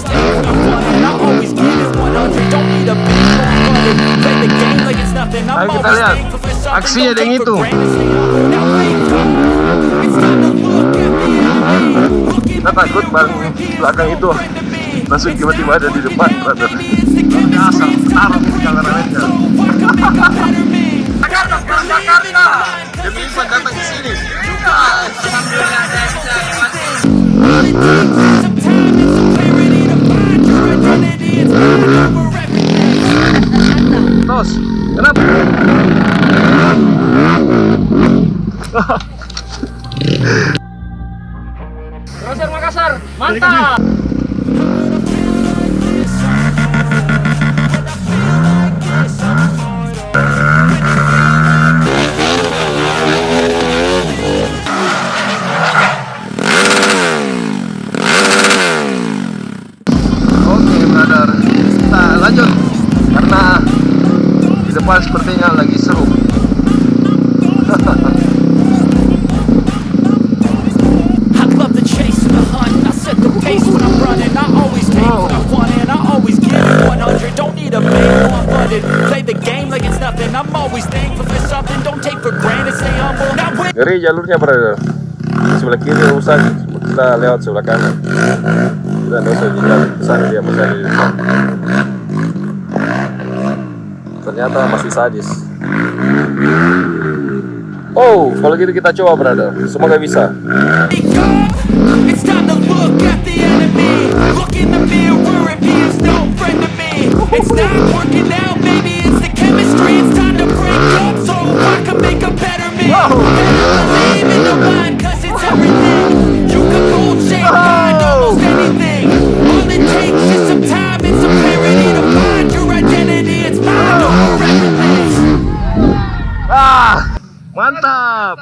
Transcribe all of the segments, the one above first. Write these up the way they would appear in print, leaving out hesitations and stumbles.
always staying for fun, and I always give it 100. Don't need a big one, play the game like it's nothing. I'm Ayo kita always lihat thankful for something. aksinya Don't yang take itu. for granted, stay humble. Now wake up. It's time to look at the enemy. Look in Kita the takut mirror, bang if he is belakang no itu friend to me. langsung tiba-tiba ada di depan, brother. It's the chemistry, it's Taruh di kameramen so I can make a better me. Jakarta, Jakarta. Demi Ivan datang ke sini. Tos, kenapa? Grosir Makassar, mantap. Oke, brother. Kita lanjut karena di depan sepertinya lagi seru. I love the chase and the hunt. I set the pace when I'm running. I always take what I want and I always give it 100. Don't need a big one funded. Play the game like it's nothing. I'm always thankful for something. Don't take for granted. Stay humble. Now wake Ngeri jalurnya, brother. Sebelah kiri rusak, kita lewat sebelah kanan. Kita nggak usah jalan ke sana, dia masih ada di depan. Ternyata masih sadis. Oh, kalau gitu kita coba, brother. Semoga bisa. up. It's time to look at the enemy. Look in the mirror if he is no friend to me. It's not working out, maybe it's the chemistry. It's time to break up so I can make a better me. Better believe in the mind, cause it's everything. You can mold, shape, mind almost anything. All it takes is some time and some clarity to find your identity. It's mind over everything. Mantap.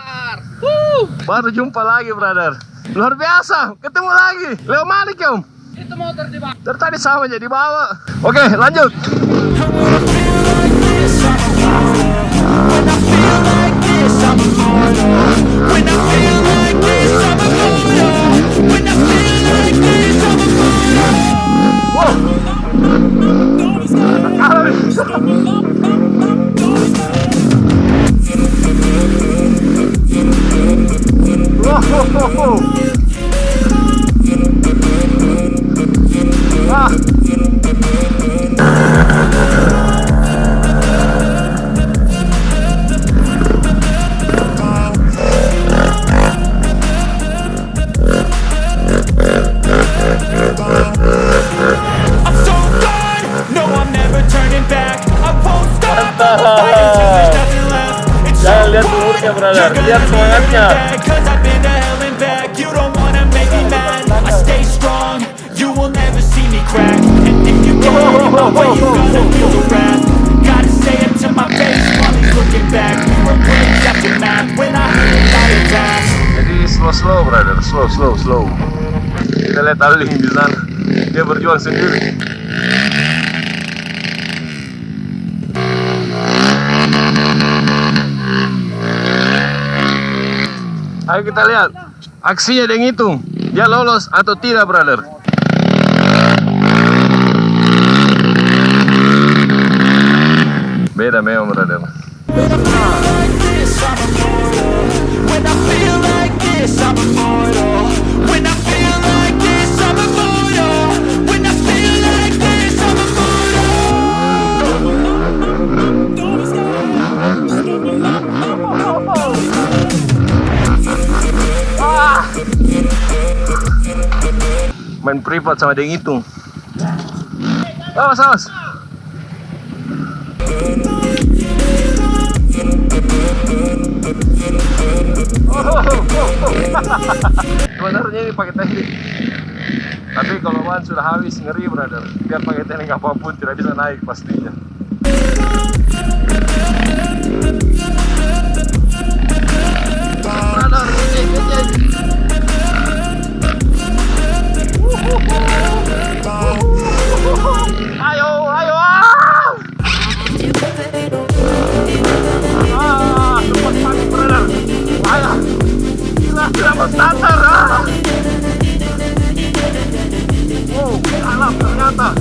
Baru jumpa lagi, brother. Luar biasa, ketemu lagi. Leo Malik ya, Om. Itu motor di bawah. Dari tadi sama jadi bawa. Oke, lanjut. I'm so done. No, I'm never turning back. I won't stop. I'ma fight until there's nothing left. It's so Jangan lihat hard. umurnya, brother. You're gonna Lihat be semangatnya. hurting bad, 'cause I've been to hell and back. You don't wanna make me mad. I stay strong. You will never see me crack. And if you get in my way, you gotta feel the wrath. Gotta say it to my face while he's looking back. We were brains after math when I heard my attack. Jadi slow, brother. Slow. Kita lihat Aling di sana. Dia berjuang sendiri. Ayo kita lihat aksinya yang itu. Dia lolos atau tidak, brother? Beda memang, brother. When I feel like this, I'm immortal. When I feel like this, I'm immortal. When I feel like this, I'm Main privat sama dia yang itu. Awas. Sebenarnya ini pakai teknik. Tapi kalau ban sudah habis ngeri, brother. Biar pakai teknik apapun tidak bisa naik pastinya. Brother, kecil. Ayo. Cepat pakai, brother. Ayo. Gila, standar. Oh, salah. ternyata.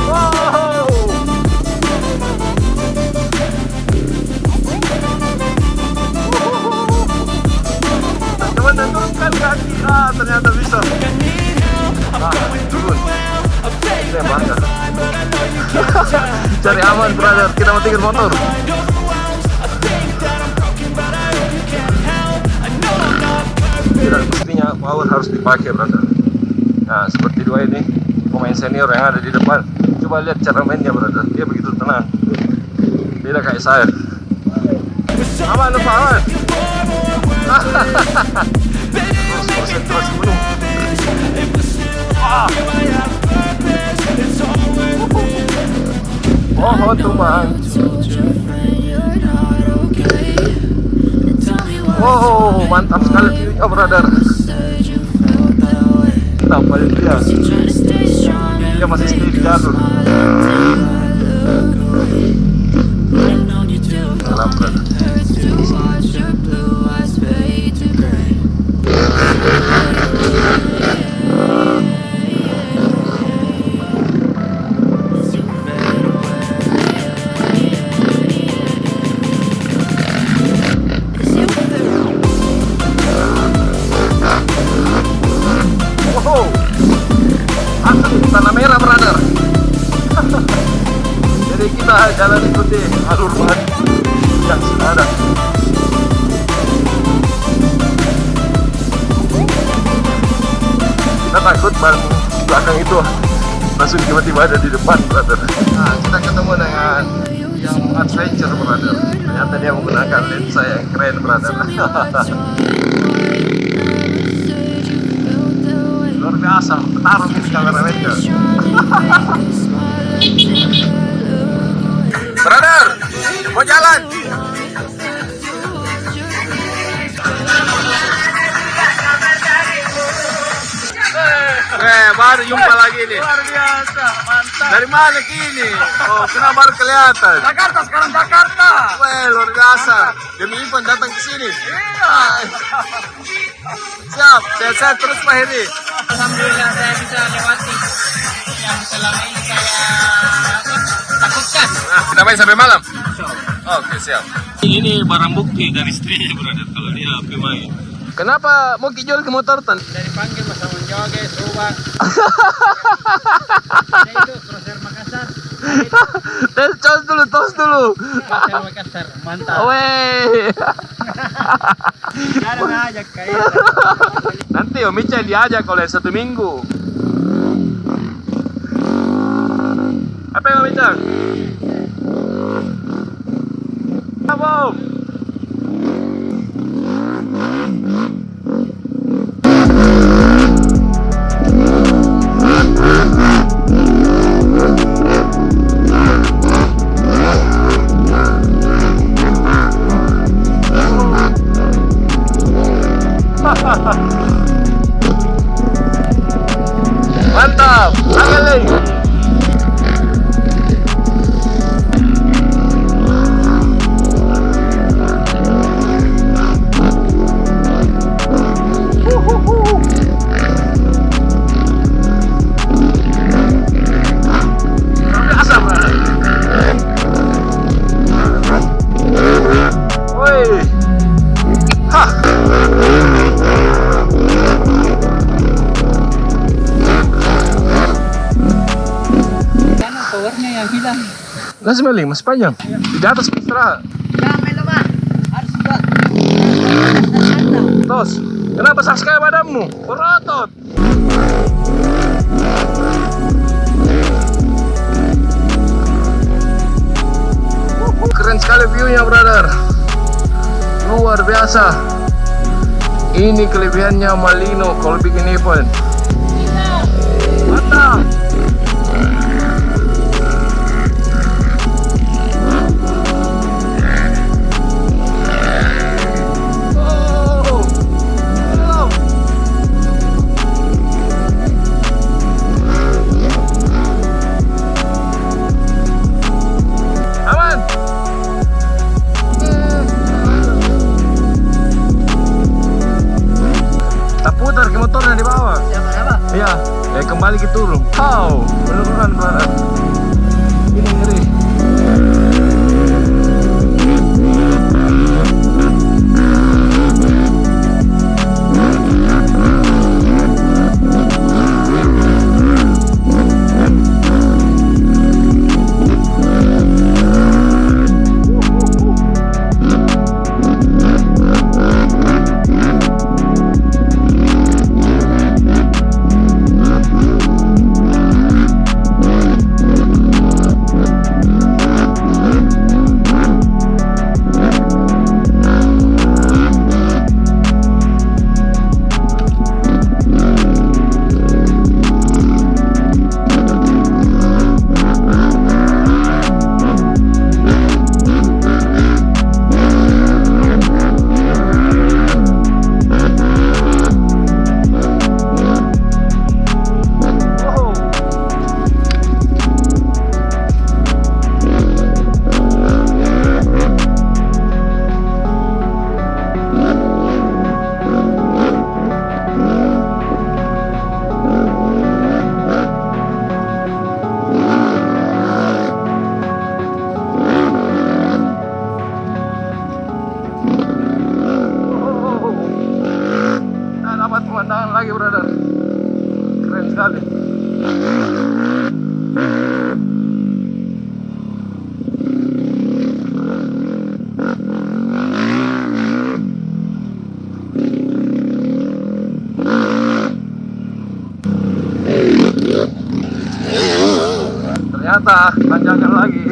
Wow. Coba turunkan kaki. Ternyata bisa. Turun. Saya bangga. Cari aman, brother. Kita mau tinggal motor. Tidak mestinya power harus dipakai, brother. Nah, seperti dua ini pemain senior yang ada di depan. Coba lihat cara mainnya, brother. Dia begitu tenang. Beda kayak saya. Aman, lupa aman. Terus konsentrasi penuh. Pohon tumbang. Wow, mantap sekali view-nya, brother. Kita balik dia. Dia masih stay di jalur. Salam, brother. Tanah merah, brother. Jadi kita jalan ikuti alur bahan yang sudah ada. Kita takut ban belakang itu langsung tiba-tiba ada di depan, brother. Nah, kita ketemu dengan yang adventure, brother. Ternyata dia menggunakan lensa yang keren, brother. Luar biasa, petarung ini kameramennya. Brother, mau jalan? Baru jumpa lagi nih. Luar biasa, mantap. Dari mana kini? Oh, kenapa baru kelihatan? Jakarta, sekarang Jakarta. Wah, luar biasa. Demi Ivan datang ke sini. Iya. Siap, sehat-sehat terus Pak Heri. Alhamdulillah saya bisa lewati yang selama ini saya takutkan. Nah, kita main sampai malam? Oke, siap. Ini barang bukti dari istrinya, brother, kalau dia HP main. Kenapa mau jual ke motor, Tan? Dari panggil Mas Aman Joge, Subak. Itu Crosser Makassar. Tos dulu. Crosser Makassar, mantap. Weh. Ada ngajak kayak. Nanti Om Ica diajak oleh 1 minggu. Apa yang Om Ica? Apa Om? Mantap, anggelin. Biasa, Bang. Woi. Hah. Powernya yang hilang. Nasi maling, mas panjang. Di atas Mitra. Jangan lemah. Harus juga. Tos, kenapa sak sekali badanmu? Berotot. Keren sekali view-nya, brother. Luar biasa. Ini kelebihannya Malino kalau bikin event. Mantap. Putar ke motornya di bawah. kembali ke turun. Wow, penurunan brother. Ini ngeri. Pemandangan lagi brother, keren sekali. Ternyata tanjakan lagi.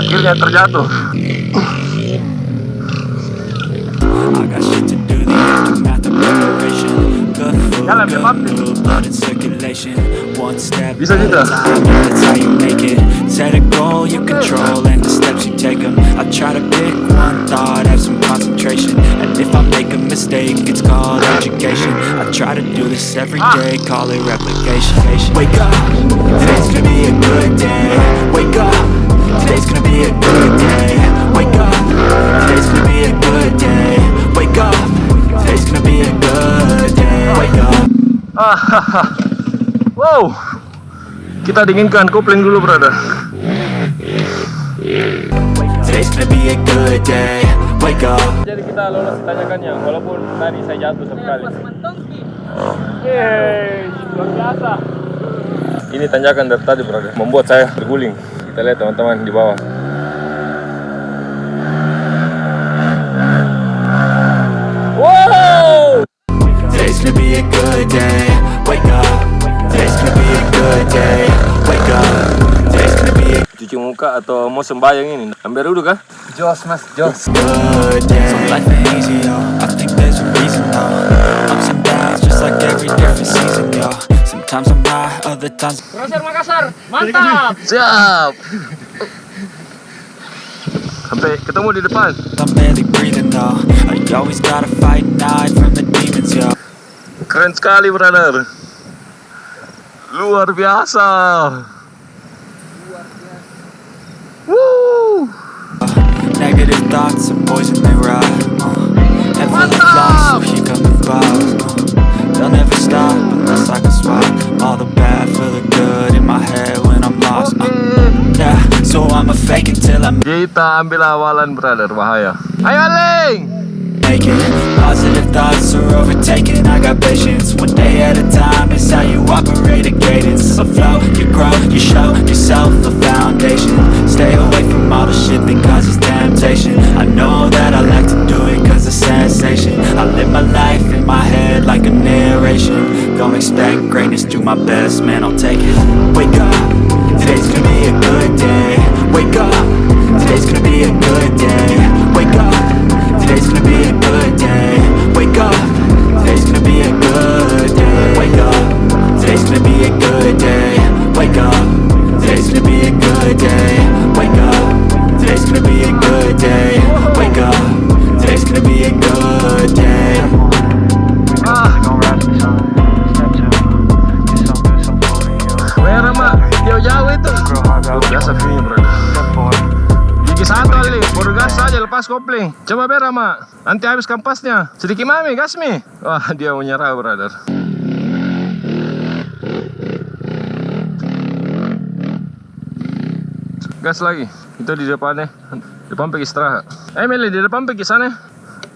Akhirnya terjatuh. Jalan ya, Pak. Bisa juga. Set a goal you control and the steps you take them. I try to pick one thought, have some concentration. And if I make a mistake, it's called education. I try to do this every day, call it replication. Wake up, today's gonna be a good day. Wake up, today's gonna be a good day. Wake up, today's gonna be a good day. Wake up, today's gonna be a good day. Wake up. Wow, kita dinginkan kopling dulu brother. Today's gonna be a good day. Wake up. Jadi kita lolos tanjakannya, walaupun tadi saya jatuh sekali. Yeay, luar biasa. Ini tanjakan dari tadi brother, membuat saya terguling. Kita lihat teman-teman di bawah. Wow! Today's gonna be a good day. Wake up. Today's gonna be a good day. Wake up. Today's gonna be a Cuci muka atau mau sembahyang ini? Ambil dulu kah? Jos mas, jos. good day. So life ain't easy, yo. I think there's a reason, though. Ups and downs, just like every different season, yo. Sometimes I'm high, other times Grosir Makassar, mantap. Siap! Sampai ketemu di depan. I'm barely breathing, though. I always gotta fight and hide from the demons, yo. Keren sekali brother. Luar biasa. Woo! Negative thoughts are poison, they rot. Head full of flies, so here come the clouds. They'll never stop unless I can swap all the bad for the good in my head when I'm lost. Yeah, so I'ma fake it till I Kita ambil awalan brother, bahaya. Ayo Ling! make it. Positive thoughts are overtaken. I got patience. One day at a time is how you operate a cadence. So flow, you grow, you show yourself a foundation. Stay away from all the shit that causes temptation. I know that I like to do it cause it's sensation. I live my life in my head like a narration. Don't expect greatness, do my best, man, I'll take it. Wake up, today's gonna be a good day. Wake up, today's gonna be a good day. kopling. Coba bera, Mak. Nanti habis kampasnya. Sedikit mami, gas mi. Wah, dia mau nyerah, brother. Gas lagi. Itu di depannya. Depan pergi istirahat. Emily, di depan pergi sana.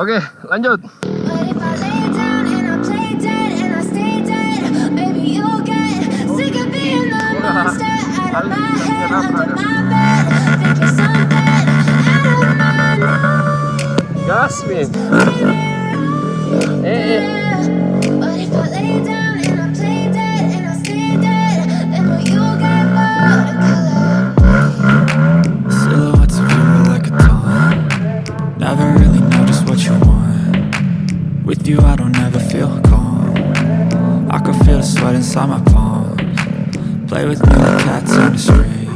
Oke, lanjut. But if I lay down and I play dead and I stay dead, maybe you'll get sick of being the monster out of my head, under my bed, thinking something out of mind. Gas mi. But if I lay down and I play dead and I stay dead, then will you get bored of color? Silhouettes of you are like a taunt. Never really know just what you want. With you I don't ever feel calm. I can feel the sweat inside my palms. Play with me like cats on the street.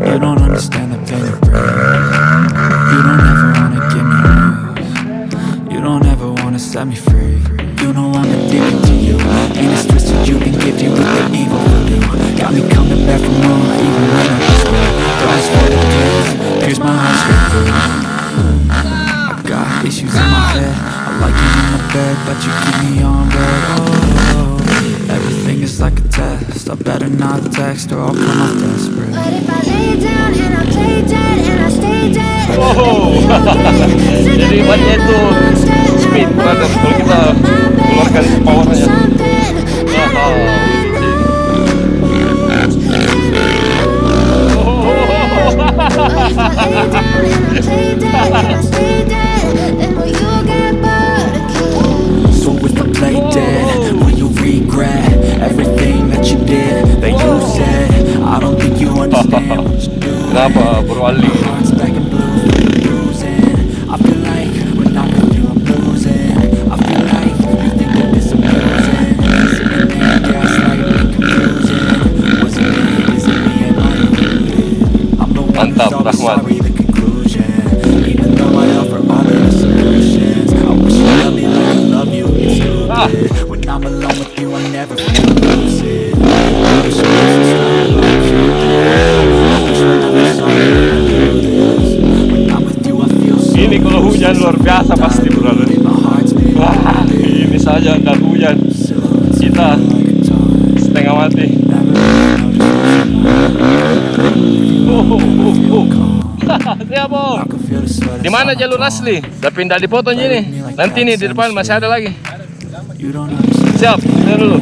You don't understand the pain it brings. You don't ever wanna give me wings. You don't ever wanna set me free. You know I'm addicted to you, and it's twisted you've been gifted with the evil voodoo. Got me coming back for more, even when I was good. Those for the pills, pierce my heart straight through. I got issues in my head, I like you in my bed, but you keep me on red. Oh, everything is like a test, I better not text or I'll come off desperate. But if I lay down and I play dead and I stay dead, Jadi bannya itu speed, brother. Kalau kita keluarkan powernya. So if I play dead, will you regret everything that you did, that you said? I don't think you understand what you do. Kenapa, Bro Ali? Heart's black and blue, losing. I feel like when I'm with you I'm losing. I feel like you think that this amusing. Sitting there gaslighting, confusing. Was it me, is it me, am I deluded? I'm the one Mantap, who's always Rahmat. sorry, the conclusion. Even though I offer all of the solutions, I wish you loved me like I love you, it's stupid. When I'm alone with you I never feel lucid. I wish I was just like you. I wish I never saw you do this. When I'm with you I feel so Ini kalau hujan luar biasa pasti, brother. Wah, ini saja nggak hujan. Kita setengah mati. Siap, Bos. Di mana jalur asli? Udah pindah di fotonya ini. Nanti nih di depan masih ada lagi. Siap, lihat dulu.